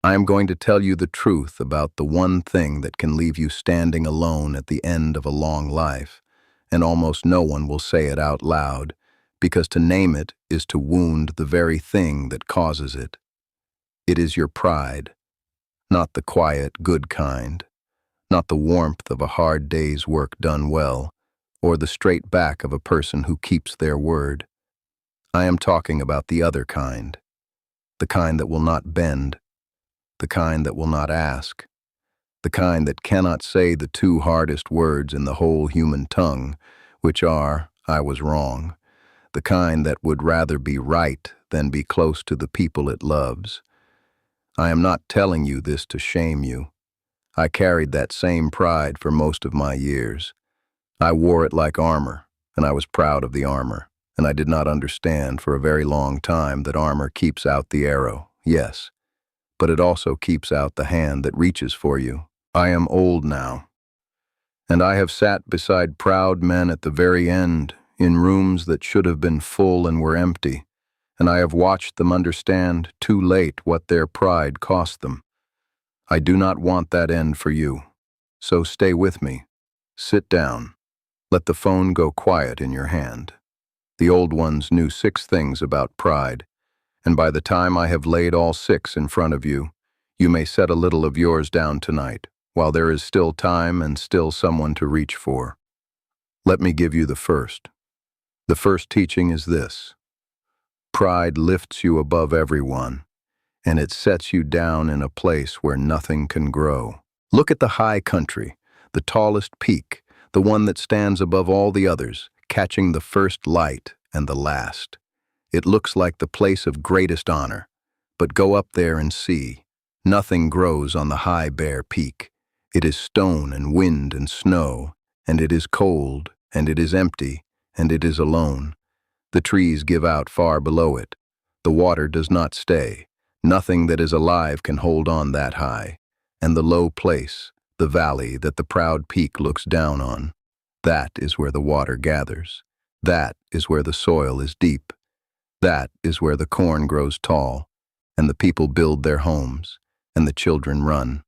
I am going to tell you the truth about the one thing that can leave you standing alone at the end of a long life, and almost no one will say it out loud, because to name it is to wound the very thing that causes it. It is your pride, not the quiet, good kind, not the warmth of a hard day's work done well, or the straight back of a person who keeps their word. I am talking about the other kind, the kind that will not bend, the kind that will not ask, the kind that cannot say the two hardest words in the whole human tongue, which are, I was wrong, the kind that would rather be right than be close to the people it loves. I am not telling you this to shame you. I carried that same pride for most of my years. I wore it like armor, and I was proud of the armor, and I did not understand for a very long time that armor keeps out the arrow, yes, but it also keeps out the hand that reaches for you. I am old now, and I have sat beside proud men at the very end, in rooms that should have been full and were empty, and I have watched them understand too late what their pride cost them. I do not want that end for you, so stay with me. Sit down. Let the phone go quiet in your hand. The old ones knew 6 things about pride, and by the time I have laid all 6 in front of you, you may set a little of yours down tonight, while there is still time and still someone to reach for. Let me give you the first. The first teaching is this: pride lifts you above everyone, and it sets you down in a place where nothing can grow. Look at the high country, the tallest peak, the one that stands above all the others, catching the first light and the last. It looks like the place of greatest honor, but go up there and see. Nothing grows on the high bare peak. It is stone and wind and snow, and it is cold, and it is empty, and it is alone. The trees give out far below it. The water does not stay. Nothing that is alive can hold on that high. And the low place, the valley that the proud peak looks down on, that is where the water gathers. That is where the soil is deep. That is where the corn grows tall, and the people build their homes, and the children run.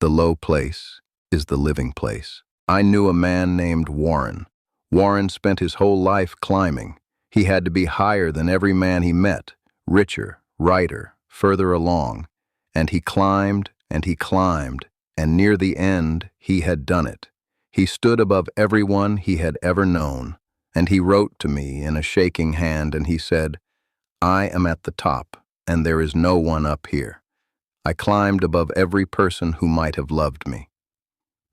The low place is the living place. I knew a man named Warren. Warren spent his whole life climbing. He had to be higher than every man he met, richer, righter, further along, and he climbed, and he climbed, and near the end he had done it. He stood above everyone he had ever known, and he wrote to me in a shaking hand, and he said, "I am at the top, and there is no one up here. I climbed above every person who might have loved me."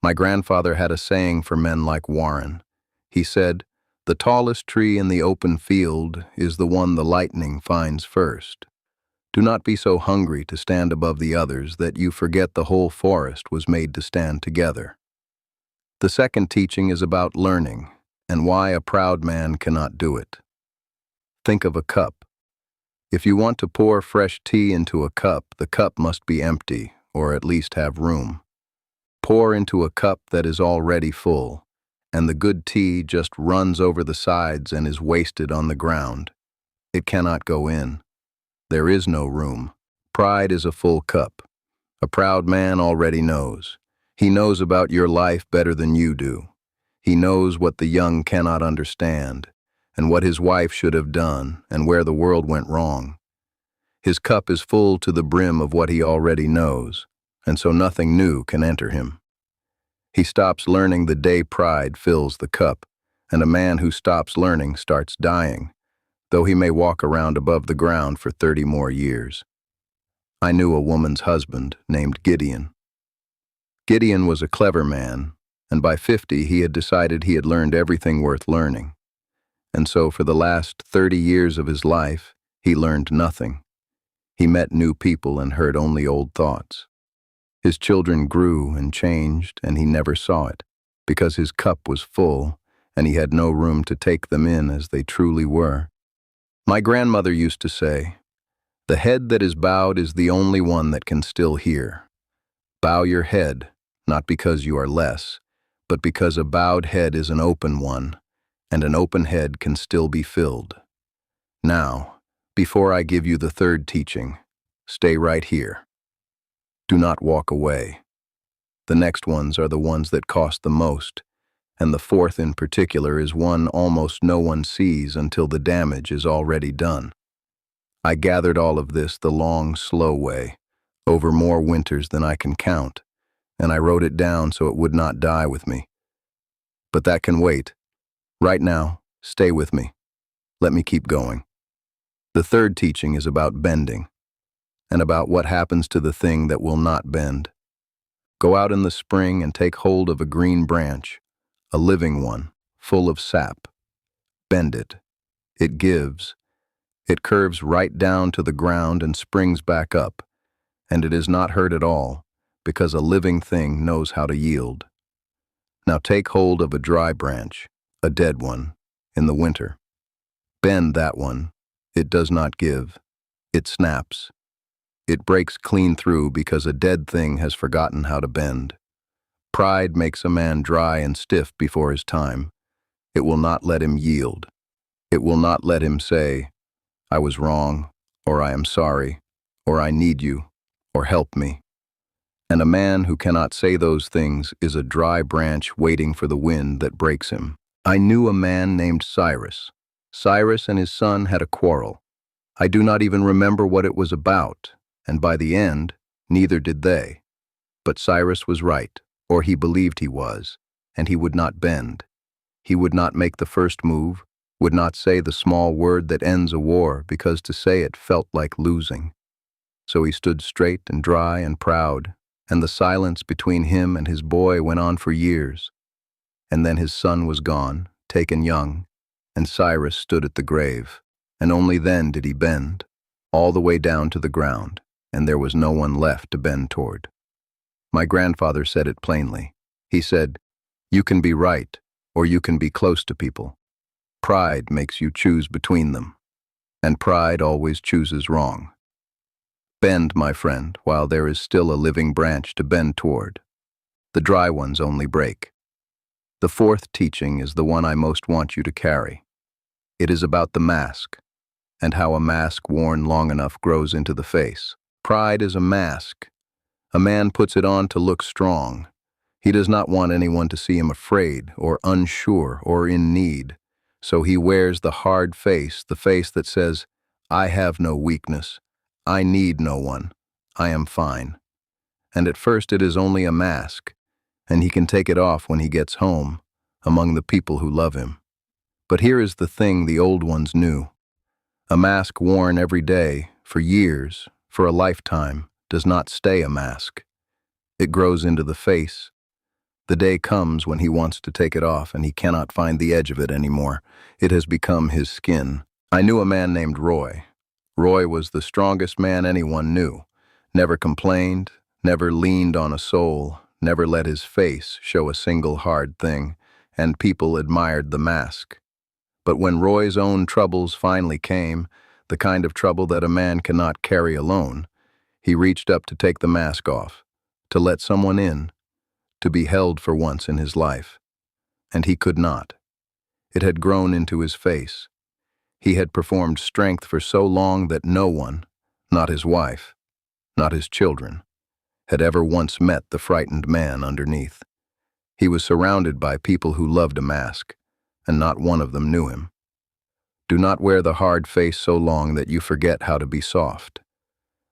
My grandfather had a saying for men like Warren. He said, "The tallest tree in the open field is the one the lightning finds first." Do not be so hungry to stand above the others that you forget the whole forest was made to stand together. The second teaching is about learning, and why a proud man cannot do it. Think of a cup. If you want to pour fresh tea into a cup, the cup must be empty, or at least have room. Pour into a cup that is already full, and the good tea just runs over the sides and is wasted on the ground. It cannot go in. There is no room. Pride is a full cup. A proud man already knows. He knows about your life better than you do. He knows what the young cannot understand, and what his wife should have done, and where the world went wrong. His cup is full to the brim of what he already knows, and so nothing new can enter him. He stops learning the day pride fills the cup, and a man who stops learning starts dying, though he may walk around above the ground for 30 more years. I knew a woman's husband named Gideon. Gideon was a clever man, and by 50 he had decided he had learned everything worth learning. And so for the last 30 years of his life, he learned nothing. He met new people and heard only old thoughts. His children grew and changed, and he never saw it, because his cup was full, and he had no room to take them in as they truly were. My grandmother used to say, "The head that is bowed is the only one that can still hear." Bow your head, not because you are less, but because a bowed head is an open one, and an open head can still be filled. Now, before I give you the third teaching, stay right here. Do not walk away. The next ones are the ones that cost the most, and the fourth in particular is one almost no one sees until the damage is already done. I gathered all of this the long, slow way, over more winters than I can count, and I wrote it down so it would not die with me. But that can wait. Right now, stay with me. Let me keep going. The third teaching is about bending, and about what happens to the thing that will not bend. Go out in the spring and take hold of a green branch, a living one, full of sap. Bend it. It gives. It curves right down to the ground and springs back up, and it is not hurt at all, because a living thing knows how to yield. Now take hold of a dry branch, a dead one, in the winter. Bend that one. It does not give. It snaps. It breaks clean through because a dead thing has forgotten how to bend. Pride makes a man dry and stiff before his time. It will not let him yield. It will not let him say, I was wrong, or I am sorry, or I need you, or help me. And a man who cannot say those things is a dry branch waiting for the wind that breaks him. I knew a man named Cyrus. Cyrus and his son had a quarrel. I do not even remember what it was about, and by the end, neither did they. But Cyrus was right, or he believed he was, and he would not bend. He would not make the first move, would not say the small word that ends a war, because to say it felt like losing. So he stood straight and dry and proud, and the silence between him and his boy went on for years. And then his son was gone, taken young, and Cyrus stood at the grave, and only then did he bend, all the way down to the ground, and there was no one left to bend toward. My grandfather said it plainly. He said, you can be right, or you can be close to people. Pride makes you choose between them, and pride always chooses wrong. Bend, my friend, while there is still a living branch to bend toward. The dry ones only break. The fourth teaching is the one I most want you to carry. It is about the mask, and how a mask worn long enough grows into the face. Pride is a mask. A man puts it on to look strong. He does not want anyone to see him afraid or unsure or in need. So he wears the hard face, the face that says, I have no weakness. I need no one. I am fine. And at first it is only a mask, and he can take it off when he gets home, among the people who love him. But here is the thing the old ones knew. A mask worn every day, for years, for a lifetime, does not stay a mask. It grows into the face. The day comes when he wants to take it off and he cannot find the edge of it anymore. It has become his skin. I knew a man named Roy. Roy was the strongest man anyone knew. Never complained, never leaned on a soul, never let his face show a single hard thing, and people admired the mask. But when Roy's own troubles finally came, the kind of trouble that a man cannot carry alone, he reached up to take the mask off, to let someone in, to be held for once in his life. And he could not. It had grown into his face. He had performed strength for so long that no one, not his wife, not his children, had ever once met the frightened man underneath. He was surrounded by people who loved a mask, and not one of them knew him. Do not wear the hard face so long that you forget how to be soft.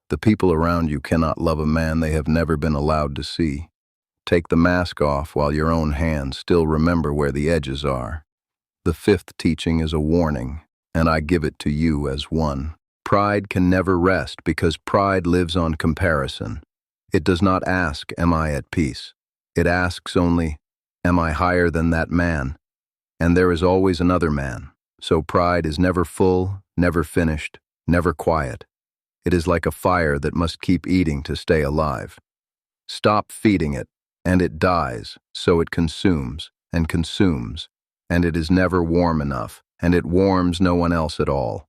The people around you cannot love a man they have never been allowed to see. Take the mask off while your own hands still remember where the edges are. The fifth teaching is a warning, and I give it to you as one. Pride can never rest because pride lives on comparison. It does not ask, am I at peace? It asks only, am I higher than that man? And there is always another man. So pride is never full, never finished, never quiet. It is like a fire that must keep eating to stay alive. Stop feeding it, and it dies, so it consumes, and it is never warm enough, and it warms no one else at all.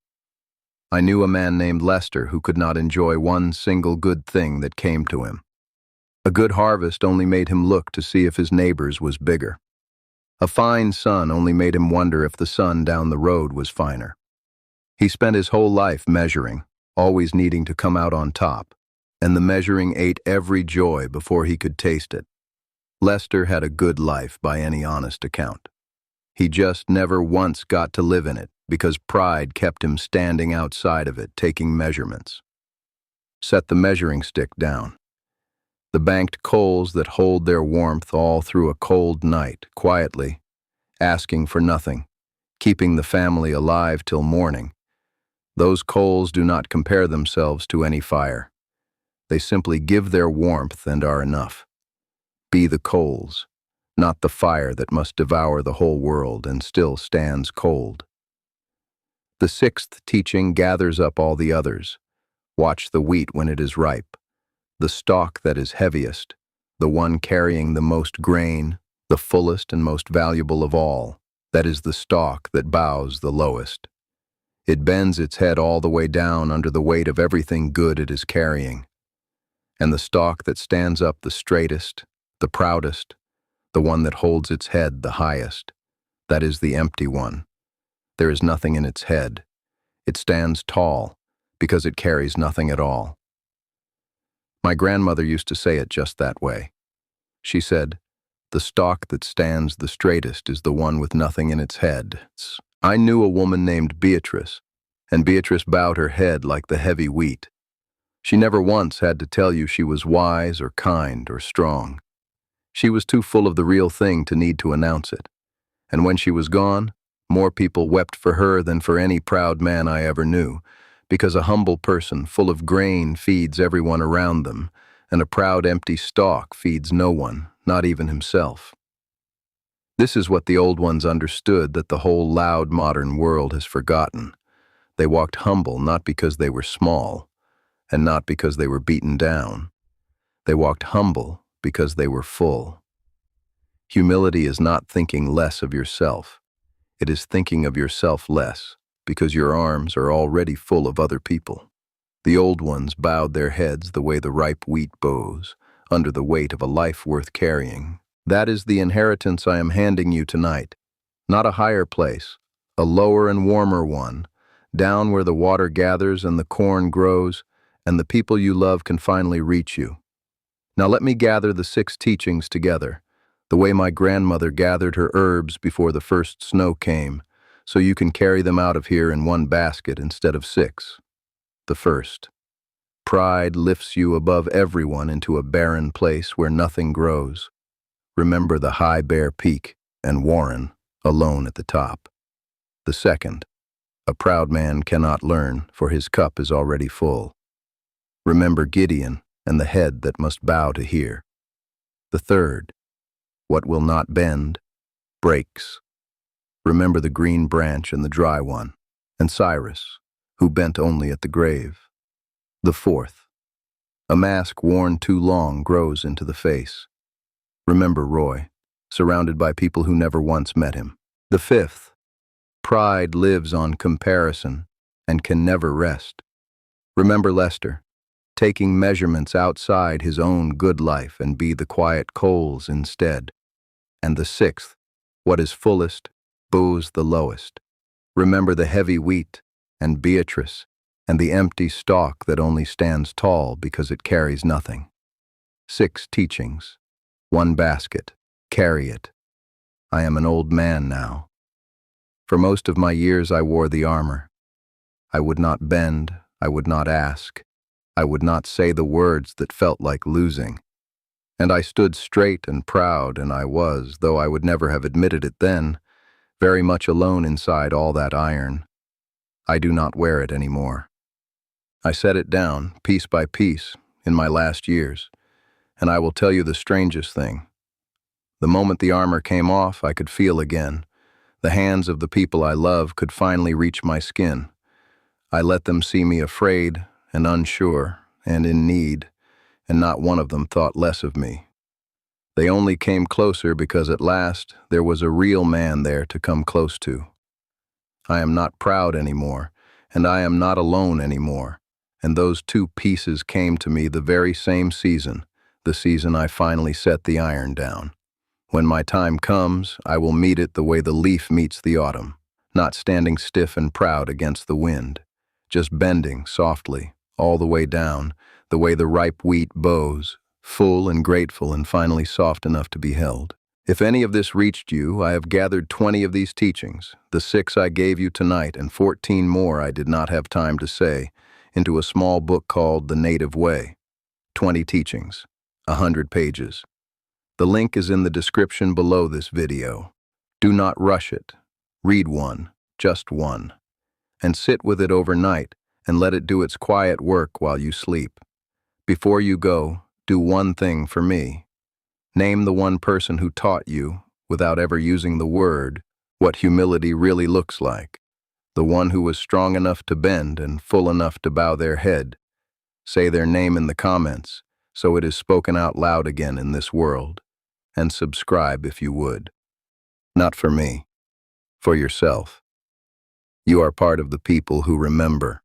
I knew a man named Lester who could not enjoy one single good thing that came to him. A good harvest only made him look to see if his neighbor's was bigger. A fine sun only made him wonder if the sun down the road was finer. He spent his whole life measuring, always needing to come out on top. and the measuring ate every joy before he could taste it. Lester had a good life by any honest account. He just never once got to live in it because pride kept him standing outside of it taking measurements. Set the measuring stick down. The banked coals that hold their warmth all through a cold night, quietly, asking for nothing, keeping the family alive till morning. Those coals do not compare themselves to any fire. They simply give their warmth and are enough. Be the coals, not the fire that must devour the whole world and still stands cold. The sixth teaching gathers up all the others. Watch the wheat when it is ripe, the stalk that is heaviest, the one carrying the most grain, the fullest and most valuable of all, that is the stalk that bows the lowest. It bends its head all the way down under the weight of everything good it is carrying. And the stalk that stands up the straightest, the proudest, the one that holds its head the highest, that is the empty one. There is nothing in its head. It stands tall because it carries nothing at all. My grandmother used to say it just that way. She said, "The stalk that stands the straightest is the one with nothing in its head." I knew a woman named Beatrice, and Beatrice bowed her head like the heavy wheat. She never once had to tell you she was wise or kind or strong. She was too full of the real thing to need to announce it. And when she was gone, more people wept for her than for any proud man I ever knew, because a humble person full of grain feeds everyone around them, and a proud empty stalk feeds no one, not even himself. This is what the old ones understood that the whole loud modern world has forgotten. They walked humble not because they were small, and not because they were beaten down. They walked humble because they were full. Humility is not thinking less of yourself. It is thinking of yourself less, because your arms are already full of other people. The old ones bowed their heads the way the ripe wheat bows, under the weight of a life worth carrying. That is the inheritance I am handing you tonight. Not a higher place, a lower and warmer one, down where the water gathers and the corn grows, and the people you love can finally reach you. Now let me gather the 6 teachings together, the way my grandmother gathered her herbs before the first snow came, so you can carry them out of here in one basket instead of 6. The first. Pride lifts you above everyone into a barren place where nothing grows. Remember the high bare peak and Warren alone at the top. The second. A proud man cannot learn, for his cup is already full. Remember Gideon and the head that must bow to hear. The third. What will not bend, breaks. Remember the green branch and the dry one, and Cyrus, who bent only at the grave. The fourth. A mask worn too long grows into the face. Remember Roy, surrounded by people who never once met him. The fifth. Pride lives on comparison and can never rest. Remember Lester, taking measurements outside his own good life and be the quiet coals instead. And the sixth, what is fullest, bows the lowest. Remember the heavy wheat and Beatrice and the empty stalk that only stands tall because it carries nothing. 6 teachings, 1 basket, carry it. I am an old man now. For most of my years I wore the armor. I would not bend, I would not ask, I would not say the words that felt like losing. And I stood straight and proud, and I was, though I would never have admitted it then, very much alone inside all that iron. I do not wear it anymore. I set it down, piece by piece, in my last years, and I will tell you the strangest thing. The moment the armor came off, I could feel again. The hands of the people I love could finally reach my skin. I let them see me afraid and unsure and in need, and not one of them thought less of me. They only came closer because at last there was a real man there to come close to. I am not proud anymore, and I am not alone anymore, and those 2 pieces came to me the very same season, the season I finally set the iron down. When my time comes, I will meet it the way the leaf meets the autumn, not standing stiff and proud against the wind, just bending softly, all the way down, the way the ripe wheat bows, full and grateful and finally soft enough to be held. If any of this reached you, I have gathered 20 of these teachings, the 6 I gave you tonight and 14 more I did not have time to say, into a small book called The Native Way. 20 teachings, 100 pages. The link is in the description below this video. Do not rush it. Read one, just one, and sit with it overnight and let it do its quiet work while you sleep. Before you go, do one thing for me. Name the one person who taught you, without ever using the word, what humility really looks like. The one who was strong enough to bend and full enough to bow their head. Say their name in the comments, so it is spoken out loud again in this world. And subscribe if you would. Not for me, for yourself. You are part of the people who remember.